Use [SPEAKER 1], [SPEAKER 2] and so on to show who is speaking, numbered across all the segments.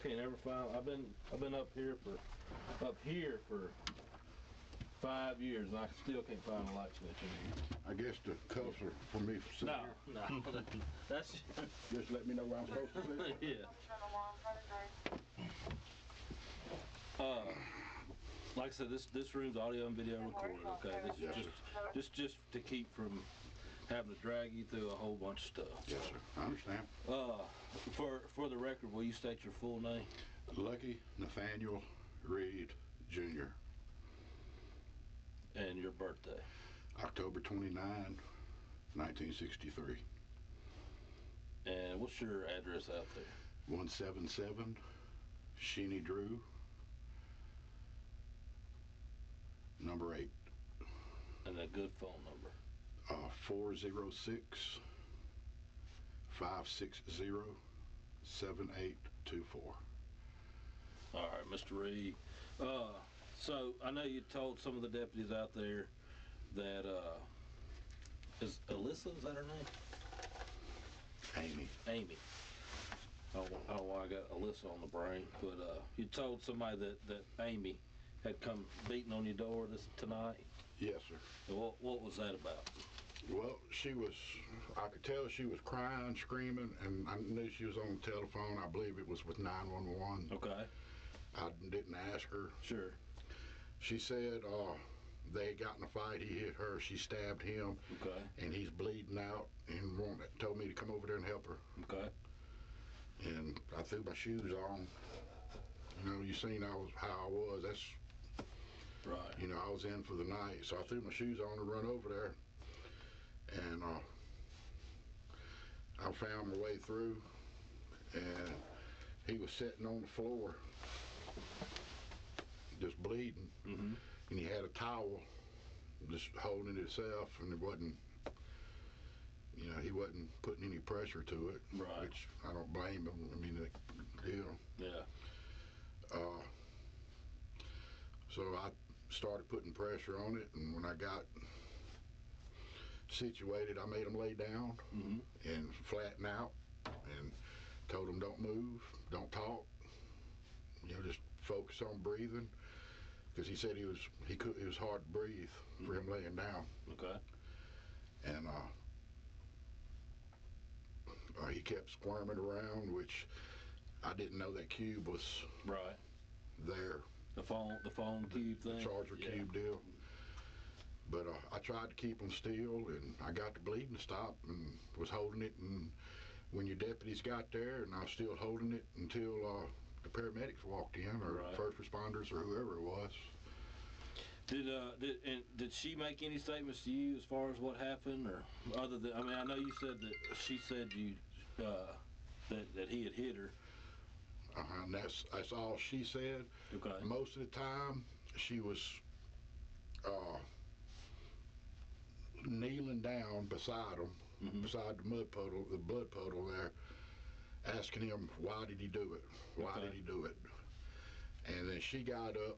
[SPEAKER 1] can't ever find. I've been up here for 5 years, and I still can't find a light switch in here.
[SPEAKER 2] I guess the cuffs are for me for sitting
[SPEAKER 1] No, that's
[SPEAKER 2] Just let me know where I'm supposed to sit.
[SPEAKER 1] yeah. Like I said, this room's audio and video recorded. Okay, this is just to keep from having to drag you through a whole bunch of stuff.
[SPEAKER 2] Yes, sir. I understand.
[SPEAKER 1] For the record, will you state your full name?
[SPEAKER 2] Lucky Nathaniel Reed Jr.
[SPEAKER 1] And your birthday?
[SPEAKER 2] October 29, 1963.
[SPEAKER 1] And what's your address out there?
[SPEAKER 2] 177 Sheeny Drew, number 8.
[SPEAKER 1] And a good phone number?
[SPEAKER 2] 406-560-7824.
[SPEAKER 1] All right, Mr. Reed. So I know you told some of the deputies out there that is Alyssa, is that her name?
[SPEAKER 2] Amy.
[SPEAKER 1] I don't know why I got Alyssa on the brain, but you told somebody that Amy had come beating on your door tonight.
[SPEAKER 2] Yes, sir.
[SPEAKER 1] What was that about?
[SPEAKER 2] Well, I could tell she was crying, screaming, and I knew she was on the telephone. I believe it was with 911.
[SPEAKER 1] Okay.
[SPEAKER 2] I didn't ask her.
[SPEAKER 1] Sure.
[SPEAKER 2] She said they had gotten a fight. He hit her. She stabbed him.
[SPEAKER 1] Okay.
[SPEAKER 2] And he's bleeding out and told me to come over there and help her.
[SPEAKER 1] Okay.
[SPEAKER 2] And I threw my shoes on. You know, you seen how I was. That's
[SPEAKER 1] right.
[SPEAKER 2] You know, I was in for the night, so I threw my shoes on and run over there. And I found my way through, and he was sitting on the floor, just bleeding.
[SPEAKER 1] Mm-hmm.
[SPEAKER 2] And he had a towel just holding it itself, and it wasn't, you know, he wasn't putting any pressure to it.
[SPEAKER 1] Right.
[SPEAKER 2] Which I don't blame him. I mean, the deal.
[SPEAKER 1] Yeah.
[SPEAKER 2] So I started putting pressure on it, and when I got situated, I made him lay down and flatten out, and told him don't move, don't talk, you know, just focus on breathing, because he said it was hard to breathe for him laying down.
[SPEAKER 1] Okay.
[SPEAKER 2] And he kept squirming around, which I didn't know that cube was
[SPEAKER 1] right
[SPEAKER 2] there.
[SPEAKER 1] The phone cube thing?
[SPEAKER 2] The charger cube deal. But I tried to keep him still, and I got the bleeding to stop and was holding it. And when your deputies got there, and I was still holding it until the paramedics walked in, or first responders, or whoever it was.
[SPEAKER 1] Did she make any statements to you as far as what happened, or other than, I mean, I know you said that she said you that he had hit her.
[SPEAKER 2] And that's all she said.
[SPEAKER 1] Okay.
[SPEAKER 2] Most of the time, she was kneeling down beside him, beside the blood puddle there, asking him why did he do it? Why did he do it? And then she got up,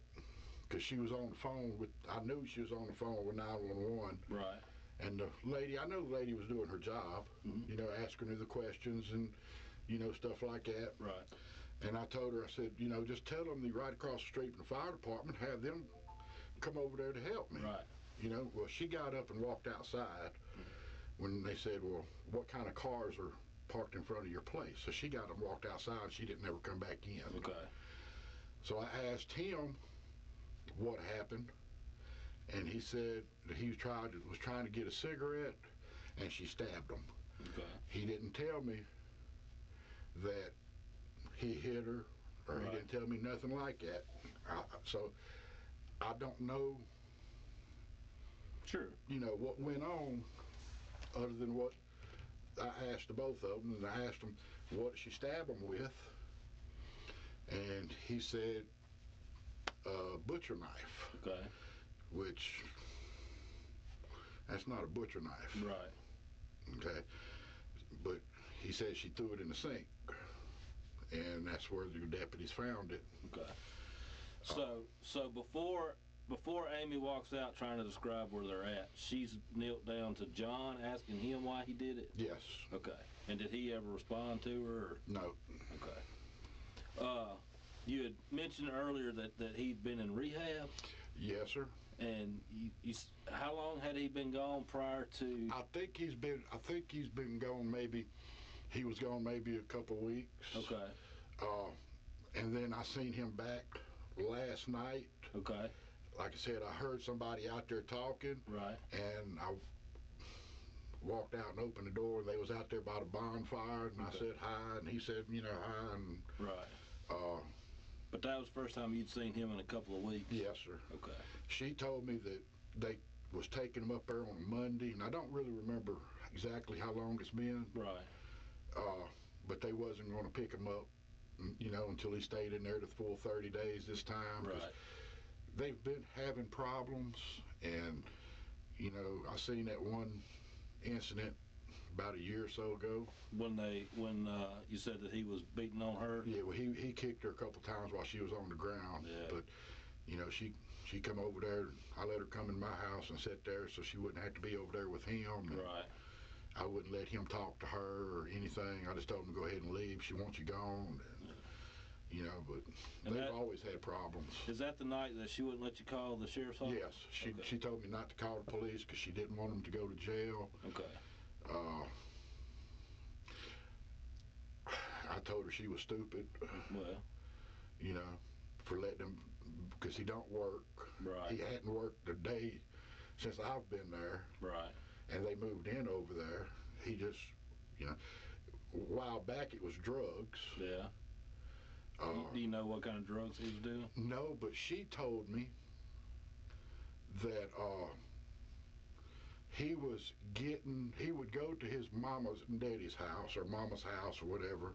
[SPEAKER 2] because she was on the phone with, I knew she was on the phone with 911.
[SPEAKER 1] Right.
[SPEAKER 2] And I know the lady was doing her job, you know, asking her the questions and, you know, stuff like that.
[SPEAKER 1] Right.
[SPEAKER 2] And I told her, I said, you know, just tell them they're right across the street from the fire department, have them come over there to help me.
[SPEAKER 1] Right.
[SPEAKER 2] You know, well, she got up and walked outside when they said, well, what kind of cars are parked in front of your place? So she got up and walked outside. She didn't ever come back in.
[SPEAKER 1] Okay.
[SPEAKER 2] So I asked him what happened, and he said that he was trying to get a cigarette, and she stabbed him.
[SPEAKER 1] Okay.
[SPEAKER 2] He didn't tell me that he hit her, or he didn't tell me nothing like that. So I don't know.
[SPEAKER 1] Sure.
[SPEAKER 2] You know what went on, other than what I asked the both of them, and I asked him what she stabbed him with, and he said a butcher knife.
[SPEAKER 1] Okay.
[SPEAKER 2] Which, that's not a butcher knife.
[SPEAKER 1] Right.
[SPEAKER 2] Okay. But he said she threw it in the sink, and that's where the deputies found it.
[SPEAKER 1] Okay. So before Amy walks out trying to describe where they're at, she's knelt down to John asking him why he did it?
[SPEAKER 2] Yes.
[SPEAKER 1] Okay. And did he ever respond to her? Or?
[SPEAKER 2] No.
[SPEAKER 1] Okay. You had mentioned earlier that he'd been in rehab,
[SPEAKER 2] Yes, sir.
[SPEAKER 1] and how long had he been gone prior to?
[SPEAKER 2] I think he's been gone. Maybe he was gone maybe a couple of weeks.
[SPEAKER 1] Okay.
[SPEAKER 2] And then I seen him back last night.
[SPEAKER 1] Okay.
[SPEAKER 2] Like I said, I heard somebody out there talking.
[SPEAKER 1] Right.
[SPEAKER 2] And I walked out and opened the door. They was out there by the bonfire, and I said hi, and he said, hi. And
[SPEAKER 1] right. But that was the first time you'd seen him in a couple of weeks?
[SPEAKER 2] Yes, sir.
[SPEAKER 1] Okay.
[SPEAKER 2] She told me that they was taking him up there on a Monday, and I don't really remember exactly how long it's been.
[SPEAKER 1] Right.
[SPEAKER 2] But they wasn't going to pick him up, until he stayed in there the full 30 days this time.
[SPEAKER 1] Right.
[SPEAKER 2] They've been having problems, and, I seen that one incident about a year or so ago.
[SPEAKER 1] When you said that he was beating on her?
[SPEAKER 2] Yeah, well, he kicked her a couple times while she was on the ground.
[SPEAKER 1] Yeah.
[SPEAKER 2] But, she come over there. I let her come in my house and sit there so she wouldn't have to be over there with him.
[SPEAKER 1] Right.
[SPEAKER 2] I wouldn't let him talk to her or anything. I just told him to go ahead and leave. She wants you gone. But they've always had problems.
[SPEAKER 1] Is that the night that she wouldn't let you call the sheriff's office?
[SPEAKER 2] Yes. She told me not to call the police because she didn't want them to go to jail.
[SPEAKER 1] Okay.
[SPEAKER 2] I told her she was stupid.
[SPEAKER 1] Well.
[SPEAKER 2] For letting him, because he don't work.
[SPEAKER 1] Right.
[SPEAKER 2] He hadn't worked a day since I've been there.
[SPEAKER 1] Right.
[SPEAKER 2] And they moved in over there. He just, a while back it was drugs.
[SPEAKER 1] Yeah. Do you know what kind of drugs he was doing?
[SPEAKER 2] No, but she told me that he would go to his mama's and daddy's house or mama's house or whatever,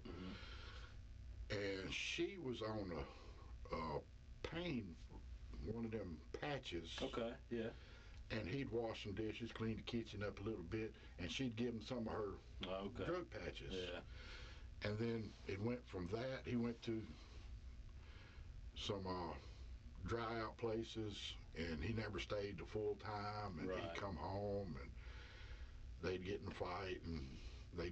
[SPEAKER 2] and she was on a pain, one of them patches.
[SPEAKER 1] Okay, yeah.
[SPEAKER 2] And he'd wash some dishes, clean the kitchen up a little bit, and she'd give him some of her drug patches.
[SPEAKER 1] Yeah.
[SPEAKER 2] And then it went from that, he went to some dry out places, and he never stayed the full time, and he'd come home, and they'd get in a fight, and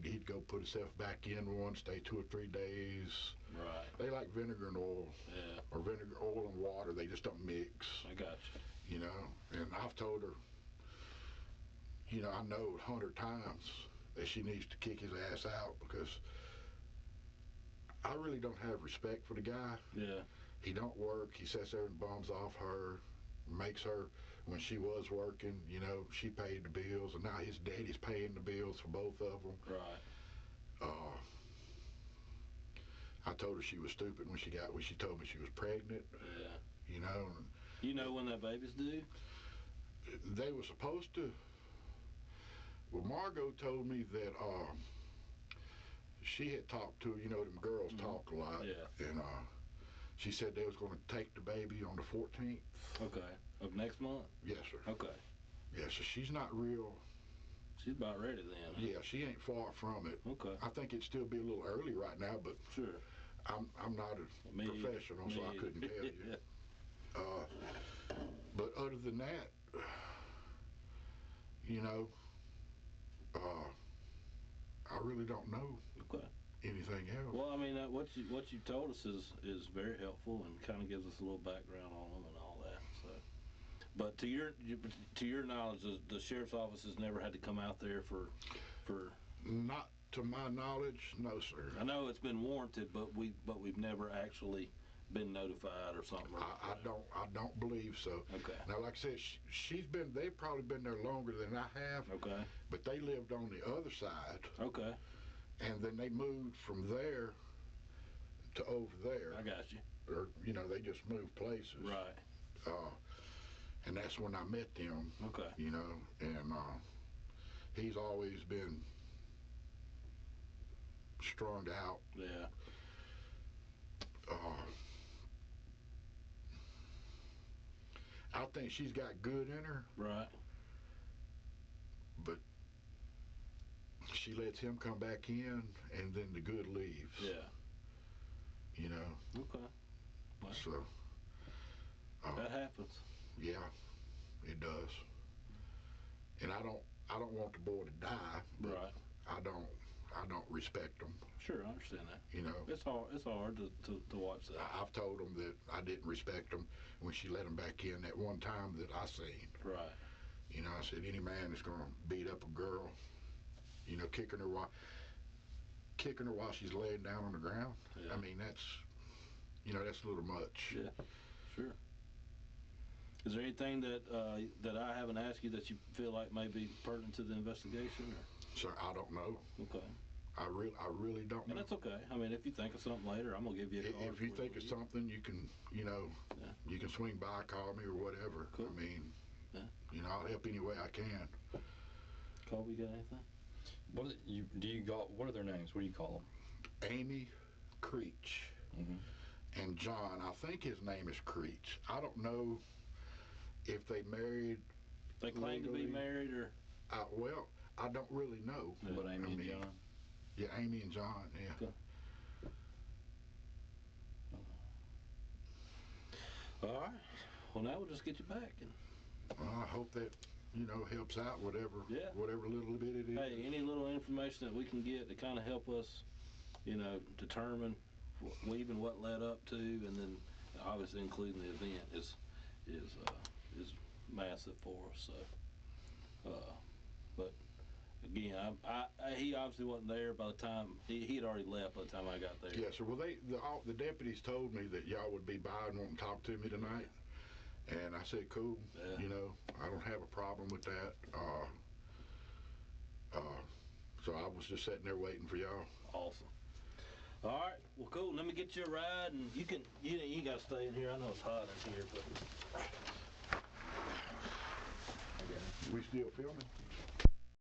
[SPEAKER 2] he'd go put himself back in one, stay 2 or 3 days.
[SPEAKER 1] Right.
[SPEAKER 2] They like vinegar and oil.
[SPEAKER 1] Yeah.
[SPEAKER 2] Or vinegar, oil, and water. They just don't mix.
[SPEAKER 1] I got you.
[SPEAKER 2] And I've told her, I know 100 times that she needs to kick his ass out because I really don't have respect for the guy.
[SPEAKER 1] Yeah.
[SPEAKER 2] He don't work. He sits there and bums off her, makes her, when she was working, she paid the bills, and now his daddy's paying the bills for both of them.
[SPEAKER 1] Right.
[SPEAKER 2] I told her she was stupid when she told me she was pregnant.
[SPEAKER 1] Yeah. You know when that baby's due?
[SPEAKER 2] They were supposed to. Well, Margot told me that she had talked to, them girls talk a lot.
[SPEAKER 1] Yeah.
[SPEAKER 2] And she said they was going to take the baby on the 14th.
[SPEAKER 1] Okay. Of next month?
[SPEAKER 2] Yes, sir.
[SPEAKER 1] Okay.
[SPEAKER 2] Yeah, so she's not real.
[SPEAKER 1] She's about ready then.
[SPEAKER 2] Yeah, she ain't far from it.
[SPEAKER 1] Okay.
[SPEAKER 2] I think it'd still be a little early right now, but
[SPEAKER 1] sure.
[SPEAKER 2] I'm not a professional, so I couldn't tell you. But other than that, I really don't know anything else.
[SPEAKER 1] Well, I mean, what you told us is very helpful and kind of gives us a little background on them and all that. So, but to your knowledge, the sheriff's office has never had to come out there for.
[SPEAKER 2] Not to my knowledge, no, sir.
[SPEAKER 1] I know it's been warranted, but we've never actually been notified or something.
[SPEAKER 2] I don't believe so.
[SPEAKER 1] Okay.
[SPEAKER 2] Now, like I said, they've probably been there longer than I have.
[SPEAKER 1] Okay.
[SPEAKER 2] But they lived on the other side.
[SPEAKER 1] Okay.
[SPEAKER 2] And then they moved from there to over there.
[SPEAKER 1] I got you.
[SPEAKER 2] Or, they just moved places.
[SPEAKER 1] Right.
[SPEAKER 2] And that's when I met them.
[SPEAKER 1] Okay.
[SPEAKER 2] And he's always been strung out.
[SPEAKER 1] Yeah.
[SPEAKER 2] I think she's got good in her.
[SPEAKER 1] Right.
[SPEAKER 2] But she lets him come back in, and then the good leaves.
[SPEAKER 1] Yeah. Okay. Well,
[SPEAKER 2] so.
[SPEAKER 1] That happens.
[SPEAKER 2] Yeah, it does. And I don't want the boy to die.
[SPEAKER 1] Right.
[SPEAKER 2] I I don't respect them.
[SPEAKER 1] Sure, I understand that.
[SPEAKER 2] You know,
[SPEAKER 1] It's hard to watch that.
[SPEAKER 2] I've told them that I didn't respect them when she let them back in that one time that I seen.
[SPEAKER 1] Right.
[SPEAKER 2] You know, I said any man that's going to beat up a girl, you know, kicking her while she's laying down on the ground.
[SPEAKER 1] Yeah.
[SPEAKER 2] I mean, that's, you know, that's a little much.
[SPEAKER 1] Yeah, sure. Is there anything that I haven't asked you that you feel like may be pertinent to the investigation? Or?
[SPEAKER 2] Sir, I don't know.
[SPEAKER 1] Okay.
[SPEAKER 2] I really don't know.
[SPEAKER 1] And that's okay. I mean, if you think of something later, I'm gonna give you a call.
[SPEAKER 2] If you think of something, you can, you know,
[SPEAKER 1] yeah.
[SPEAKER 2] you can swing by, call me, or whatever.
[SPEAKER 1] Cool.
[SPEAKER 2] I mean,
[SPEAKER 1] yeah.
[SPEAKER 2] You know, I'll help any way I can.
[SPEAKER 1] Colby, got anything?
[SPEAKER 3] What are their names? What do you call them?
[SPEAKER 2] Amy Creech and John. I think his name is Creech. I don't know if they married.
[SPEAKER 1] They claim
[SPEAKER 2] legally.
[SPEAKER 1] to be married, or
[SPEAKER 2] well, I don't really know.
[SPEAKER 3] Yeah. But Amy and John.
[SPEAKER 2] Yeah, Amy and John. Yeah.
[SPEAKER 1] Okay. All right. Well, now we'll just get you back. And
[SPEAKER 2] well, I hope that, you know, helps out whatever little bit it is.
[SPEAKER 1] Hey, any little information that we can get to kind of help us, you know, determine even what led up to, and then obviously including the event is massive for us. So, but again, he obviously wasn't there by the time he had already left by the time I got there.
[SPEAKER 2] Yes, sir. Well, the deputies told me that y'all would be by and want to talk to me tonight. And I said, cool, you know, I don't have a problem with that. So I was just sitting there waiting for y'all.
[SPEAKER 1] Awesome. All right, well, cool. Let me get you a ride, and you got to stay in here. I know it's hot in here, but
[SPEAKER 2] We still filming?